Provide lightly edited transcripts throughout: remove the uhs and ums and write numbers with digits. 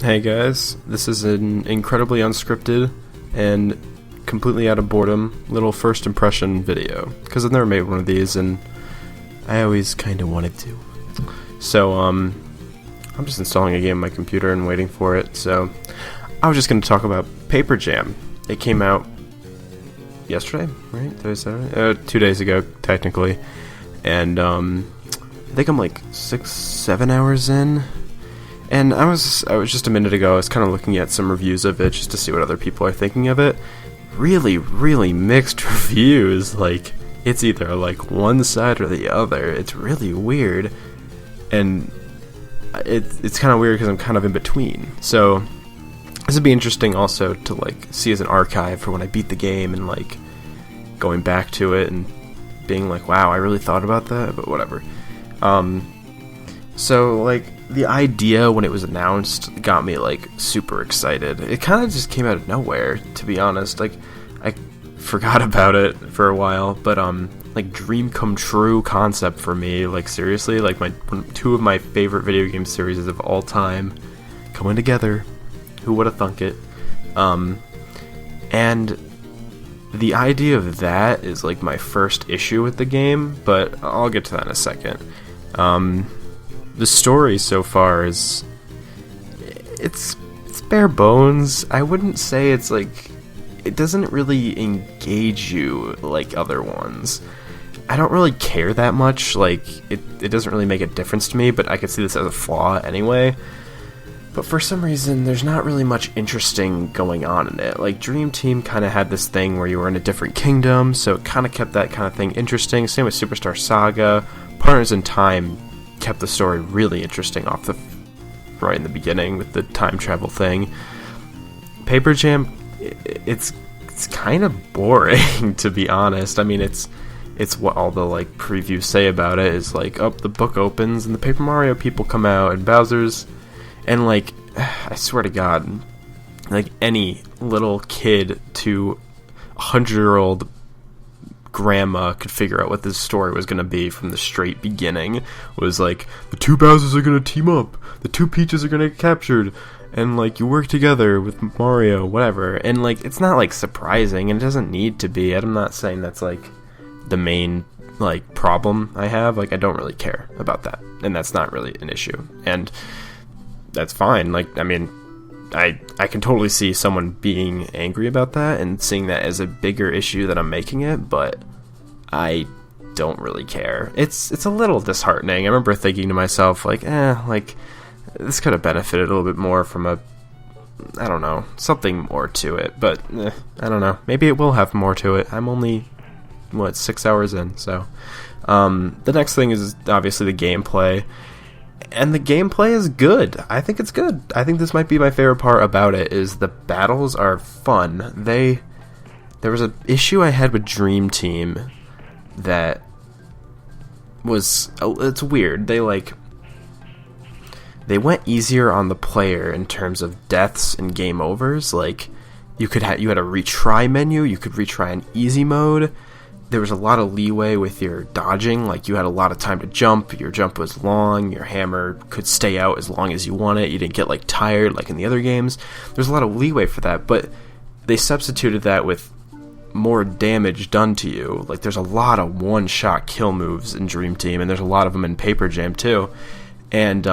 Hey guys, this is an incredibly unscripted and completely out of boredom little first impression video, because I've never made one of these and I always kind of wanted to. So, I'm just installing a game on my computer and waiting for it, so I was just going to talk about Paper Jam. It came out yesterday, right? Today, Saturday? 2 days ago, technically, and I think I'm like 6-7 hours in. And I was just a minute ago, I was kind of looking at some reviews of it just to see what other people are thinking of it. Really, really mixed reviews. Like, it's either like one side or the other. It's really weird. And it's kind of weird because I'm kind of in between. So this would be interesting also to like see as an archive for when I beat the game and like going back to it and being like, wow, I really thought about that, but whatever. So like the idea when it was announced got me like super excited. It kind of just came out of nowhere, to be honest. Like I forgot about it for a while, but like dream come true concept for me. Like seriously, like two of my favorite video game series of all time coming together. Who would have thunk it? And the idea of that is like my first issue with the game, but I'll get to that in a second. The story so far is it's bare bones. I wouldn't say it's like it doesn't really engage you like other ones. I don't really care that much. Like it doesn't really make a difference to me, but I could see this as a flaw anyway. But for some reason, there's not really much interesting going on in it. Like, Dream Team kind of had this thing where you were in a different kingdom, so it kind of kept that kind of thing interesting. Same with Superstar Saga. Partners in Time kept the story really interesting right in the beginning with the time travel thing. Paper Jam, it's kind of boring, to be honest. I mean, it's what all the like previews say about it is like, oh, the book opens and the Paper Mario people come out and Bowser's. And, like, I swear to God, like, any little kid to 100-year-old grandma could figure out what this story was going to be from the straight beginning. It was like, the two Bowsers are going to team up, the two Peaches are going to get captured, and, like, you work together with Mario, whatever. And, like, it's not, like, surprising, and it doesn't need to be. I'm not saying that's, like, the main, like, problem I have. Like, I don't really care about that, and that's not really an issue. And that's fine. Like, I mean, I can totally see someone being angry about that and seeing that as a bigger issue than I'm making it, but I don't really care. It's a little disheartening. I remember thinking to myself, like, like, this could have benefited a little bit more from I don't know, something more to it, but, I don't know. Maybe it will have more to it. I'm only, 6 hours in, so. The next thing is obviously the gameplay. And the gameplay is good. I think it's good. I think this might be my favorite part about it, is the battles are fun. There was an issue I had with Dream Team that was, it's weird. They went easier on the player in terms of deaths and game overs. Like, you had a retry menu, you could retry in easy mode. There was a lot of leeway with your dodging, like you had a lot of time to jump, your jump was long, your hammer could stay out as long as you want it, you didn't get like tired like in the other games. There's a lot of leeway for that, but they substituted that with more damage done to you. Like, there's a lot of one-shot kill moves in Dream Team, and there's a lot of them in Paper Jam too. And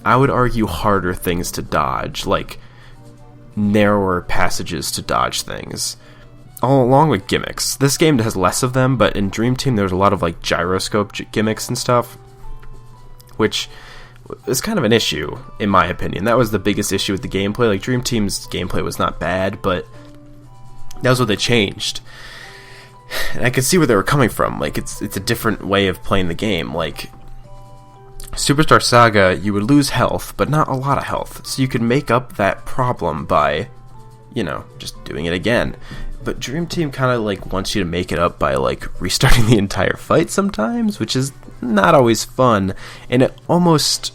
I would argue harder things to dodge, like narrower passages to dodge things. All along with gimmicks. This game has less of them, but in Dream Team there's a lot of like gyroscope gimmicks and stuff, which is kind of an issue in my opinion. That was the biggest issue with the gameplay. Like, Dream Team's gameplay was not bad, but that was what they changed. And I could see where they were coming from. Like, it's a different way of playing the game. Like, Superstar Saga, you would lose health, but not a lot of health. So you could make up that problem by, just doing it again. But Dream Team kind of like wants you to make it up by like restarting the entire fight sometimes, which is not always fun, and it almost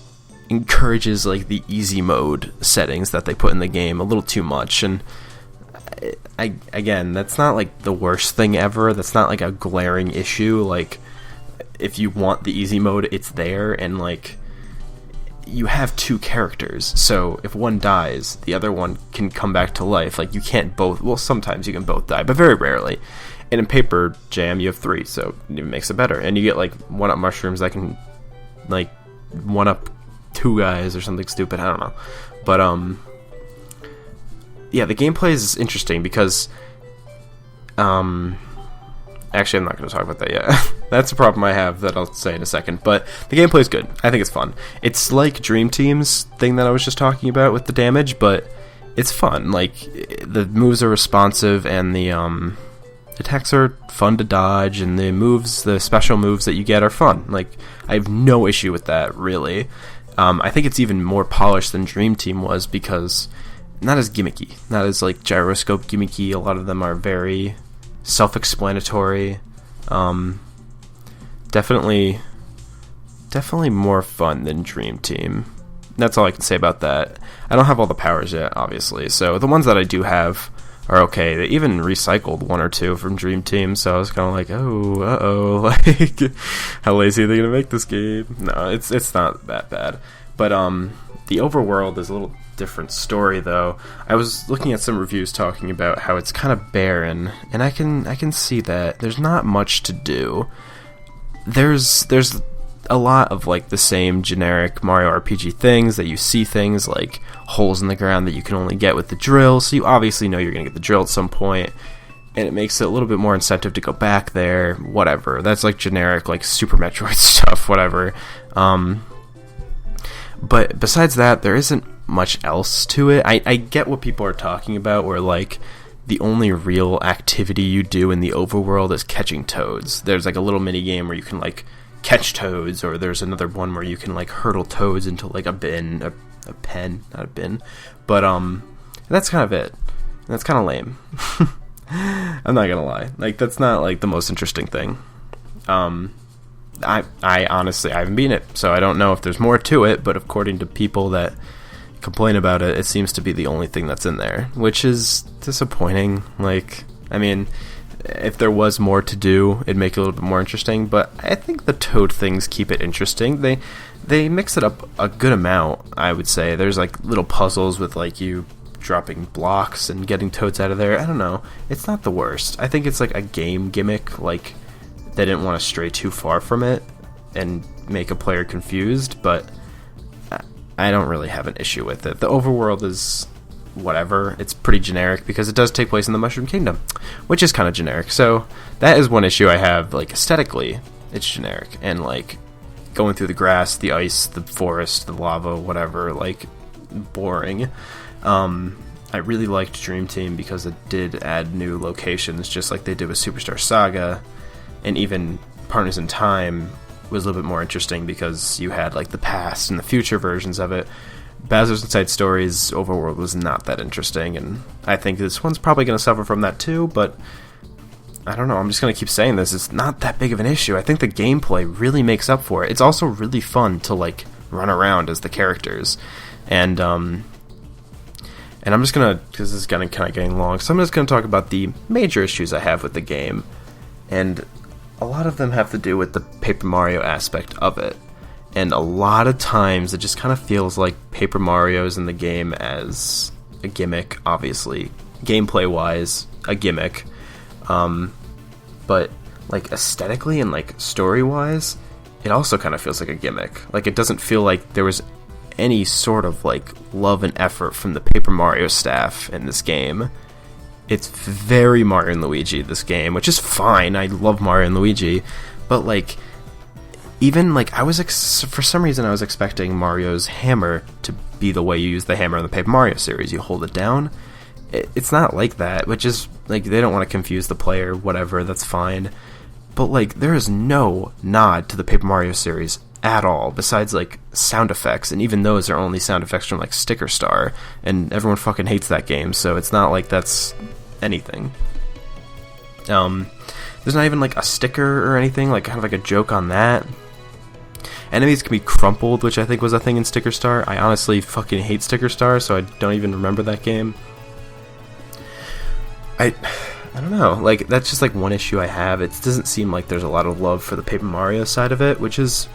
encourages like the easy mode settings that they put in the game a little too much. And again, that's not like the worst thing ever. That's not like a glaring issue. Like, if you want the easy mode, it's there, and like you have two characters, so if one dies, the other one can come back to life. Like, you can't both, well, sometimes you can both die, but very rarely. And in Paper Jam, you have 3, so it makes it better. And you get, like, 1-up mushrooms that can, like, 1-up 2 guys or something stupid, I don't know. But, yeah, the gameplay is interesting because, actually, I'm not going to talk about that yet. That's a problem I have that I'll say in a second. But the gameplay is good. I think it's fun. It's like Dream Team's thing that I was just talking about with the damage, but it's fun. Like, the moves are responsive, and the attacks are fun to dodge, and the special moves that you get are fun. Like, I have no issue with that, really. I think it's even more polished than Dream Team was because not as gimmicky, not as, like, gyroscope gimmicky. A lot of them are very self-explanatory. Definitely more fun than Dream Team. That's all I can say about that. I don't have all the powers yet, obviously, so the ones that I do have are okay. They even recycled 1 or 2 from Dream Team, so I was kind of like, oh, uh-oh, like, how lazy are they gonna make this game? No, it's not that bad. But the overworld is a little different story, though. I was looking at some reviews talking about how it's kind of barren, and I can see that. There's not much to do. There's a lot of, like, the same generic Mario RPG things that you see, things like holes in the ground that you can only get with the drill, so you obviously know you're going to get the drill at some point, and it makes it a little bit more incentive to go back there, whatever. That's, like, generic, like, Super Metroid stuff, whatever. But besides that, there isn't much else to it. I get what people are talking about, where, like, the only real activity you do in the overworld is catching toads. There's, like, a little mini game where you can, like, catch toads, or there's another one where you can, like, hurdle toads into, like, a bin, a pen, not a bin. But that's kind of it. That's kind of lame. I'm not gonna lie. Like, that's not, like, the most interesting thing. I honestly, I haven't beaten it, so I don't know if there's more to it, but according to people that complain about it, it seems to be the only thing that's in there, which is disappointing. Like, I mean, if there was more to do, it'd make it a little bit more interesting, but I think the toad things keep it interesting. They mix it up a good amount, I would say. There's, like, little puzzles with, like, you dropping blocks and getting toads out of there. I don't know. It's not the worst. I think it's, like, a game gimmick. Like, they didn't want to stray too far from it and make a player confused, but I don't really have an issue with it. The overworld is whatever. It's pretty generic because it does take place in the Mushroom Kingdom, which is kind of generic. So that is one issue I have. Like, aesthetically, it's generic, and, like, going through the grass, the ice, the forest, the lava, whatever, like, boring. I really liked Dream Team because it did add new locations, just like they did with Superstar Saga, and even Partners in Time was a little bit more interesting because you had, like, the past and the future versions of it. Bowser's Inside Stories overworld was not that interesting, and I think this one's probably going to suffer from that too, but I don't know, I'm just going to keep saying this, it's not that big of an issue. I think the gameplay really makes up for it. It's also really fun to, like, run around as the characters, and I'm just going to, because this is kind of getting long, so I'm just going to talk about the major issues I have with the game, and a lot of them have to do with the Paper Mario aspect of it. And a lot of times it just kind of feels like Paper Mario's in the game as a gimmick, obviously. Gameplay-wise, a gimmick. But, like, aesthetically and, like, story-wise, it also kind of feels like a gimmick. Like, it doesn't feel like there was any sort of, like, love and effort from the Paper Mario staff in this game. It's very Mario and Luigi, this game, which is fine. I love Mario and Luigi. But, like, even, like, for some reason I was expecting Mario's hammer to be the way you use the hammer in the Paper Mario series. You hold it down. It's not like that, which is, like, they don't want to confuse the player, whatever, that's fine. But, like, there is no nod to the Paper Mario series at all, besides, like, sound effects, and even those are only sound effects from, like, Sticker Star, and everyone fucking hates that game, so it's not like that's anything. There's not even, like, a sticker or anything, like, kind of like a joke on that. Enemies can be crumpled, which I think was a thing in Sticker Star. I honestly fucking hate Sticker Star, so I don't even remember that game. I don't know, like, that's just, like, one issue I have. It doesn't seem like there's a lot of love for the Paper Mario side of it, which is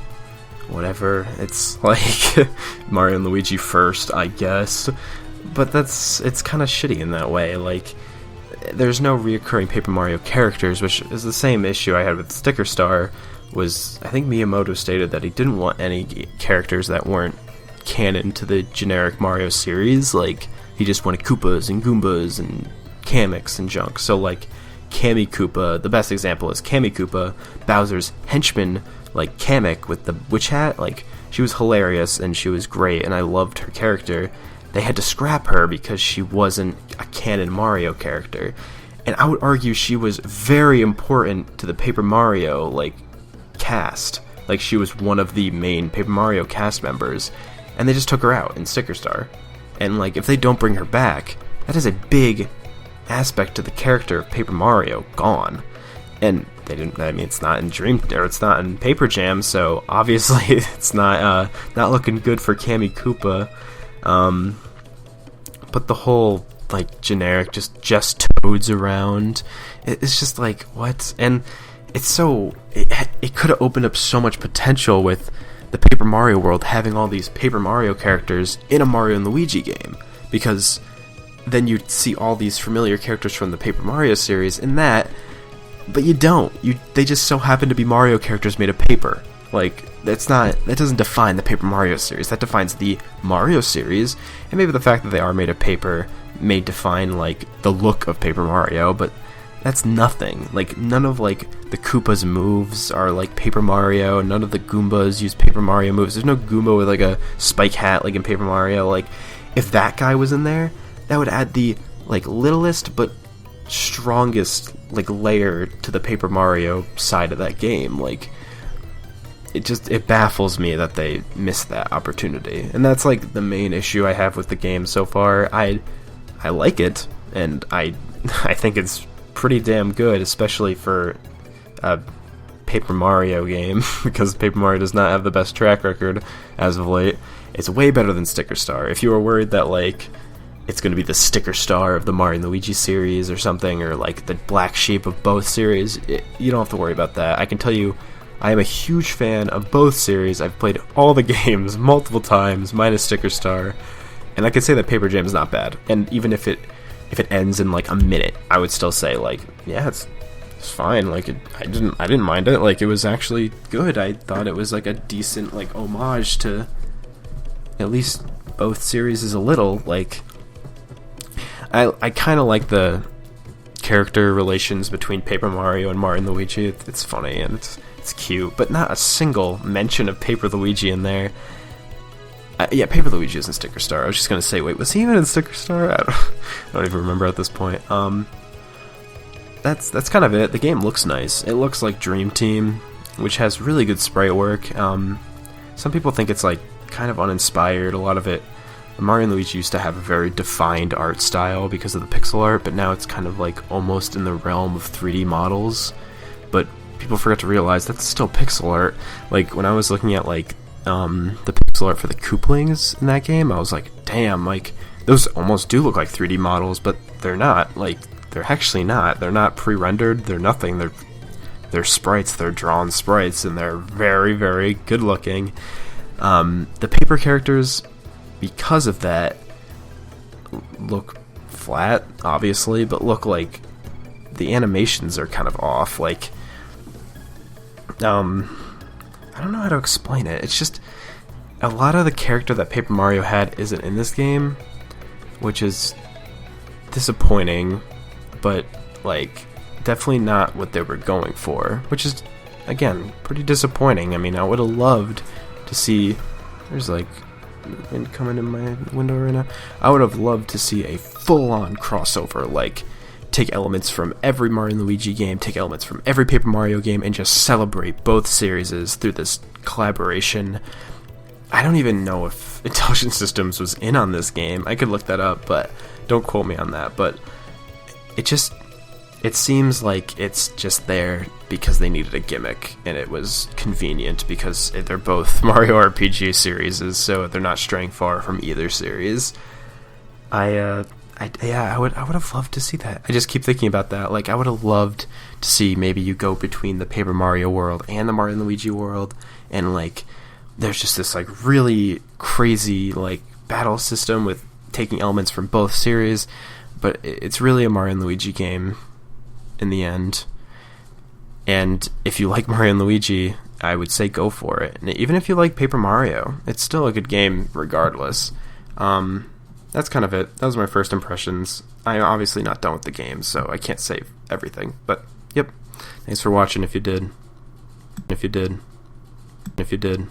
whatever. It's like Mario and Luigi first, I guess. But it's kind of shitty in that way. Like, there's no reoccurring Paper Mario characters, which is the same issue I had with Sticker Star. Was, I think Miyamoto stated that he didn't want any characters that weren't canon to the generic Mario series. Like, he just wanted Koopas and Goombas and Kameks and junk. So, like, Kami Koopa, the best example is Kami Koopa, Bowser's henchman, like Kamek with the witch hat. Like, she was hilarious and she was great and I loved her character. They had to scrap her because she wasn't a canon Mario character. And I would argue she was very important to the Paper Mario, like, cast. Like, she was one of the main Paper Mario cast members. And they just took her out in Sticker Star. And, like, if they don't bring her back, that is a big aspect to the character of Paper Mario gone. And they didn't, I mean, it's not in it's not in Paper Jam, so obviously it's not looking good for Kami Koopa. But the whole, like, generic just Toads around, it's just like, what? And it's so, it could have opened up so much potential with the Paper Mario world having all these Paper Mario characters in a Mario and Luigi game, because then you'd see all these familiar characters from the Paper Mario series in that, but you don't. They just so happen to be Mario characters made of paper. Like, that doesn't define the Paper Mario series. That defines the Mario series, and maybe the fact that they are made of paper may define, like, the look of Paper Mario, but that's nothing. Like, none of, like, the Koopa's moves are like Paper Mario. None of the Goombas use Paper Mario moves. There's no Goomba with, like, a spike hat like in Paper Mario. Like, if that guy was in there, that would add the, like, littlest but strongest, like, layer to the Paper Mario side of that game. Like, it baffles me that they missed that opportunity. And that's, like, the main issue I have with the game so far. I like it, and I think it's pretty damn good, especially for a Paper Mario game, because Paper Mario does not have the best track record as of late. It's way better than Sticker Star. If you were worried that, like, it's going to be the Sticker Star of the Mario and Luigi series or something, or, like, the black sheep of both series, you don't have to worry about that. I can tell you, I am a huge fan of both series. I've played all the games multiple times, minus Sticker Star, and I can say that Paper Jam is not bad. And even if it ends in, like, a minute, I would still say, like, yeah, it's fine. Like, I didn't mind it. Like, it was actually good. I thought it was, like, a decent, like, homage to at least both series a little. Like, I kind of like the character relations between Paper Mario and Mario and Luigi. It's funny and it's cute, but not a single mention of Paper Luigi in there. Yeah, Paper Luigi is in Sticker Star. I was just gonna say, wait, was he even in Sticker Star? I don't even remember at this point. That's kind of it. The game looks nice. It looks like Dream Team, which has really good sprite work. Some people think it's, like, kind of uninspired. A lot of it, Mario and Luigi used to have a very defined art style because of the pixel art, but now it's kind of, like, almost in the realm of 3D models. But people forget to realize that's still pixel art. Like, when I was looking at, like, the pixel art for the Kooplings in that game, I was like, damn, like, those almost do look like 3D models, but they're not. Like, they're actually not. They're not pre-rendered. They're nothing. They're sprites. They're drawn sprites, and they're very, very good looking. The paper characters, because of that, look flat, obviously, but look like the animations are kind of off. Like, I don't know how to explain it. It's just a lot of the character that Paper Mario had isn't in this game, which is disappointing, but, like, definitely not what they were going for, which is, again, pretty disappointing. I mean, I would have loved to see, there's, like, wind coming in my window right now. I would have loved to see a full-on crossover, like, take elements from every Mario and Luigi game, take elements from every Paper Mario game, and just celebrate both series through this collaboration. I don't even know if Intelligent Systems was in on this game. I could look that up, but don't quote me on that. But it seems like it's just there because they needed a gimmick, and it was convenient because they're both Mario RPG series, so they're not straying far from either series. I would have loved to see that. I just keep thinking about that. Like, I would have loved to see maybe you go between the Paper Mario world and the Mario and Luigi world, and, like, there's just this like really crazy like battle system with taking elements from both series, but it's really a Mario and Luigi game in the end. And if you like Mario and Luigi, I would say go for it. And even if you like Paper Mario, it's still a good game regardless. That's kind of it. That was my first impressions. I'm obviously not done with the game, so I can't say everything. But, yep. Thanks for watching if you did. If you did.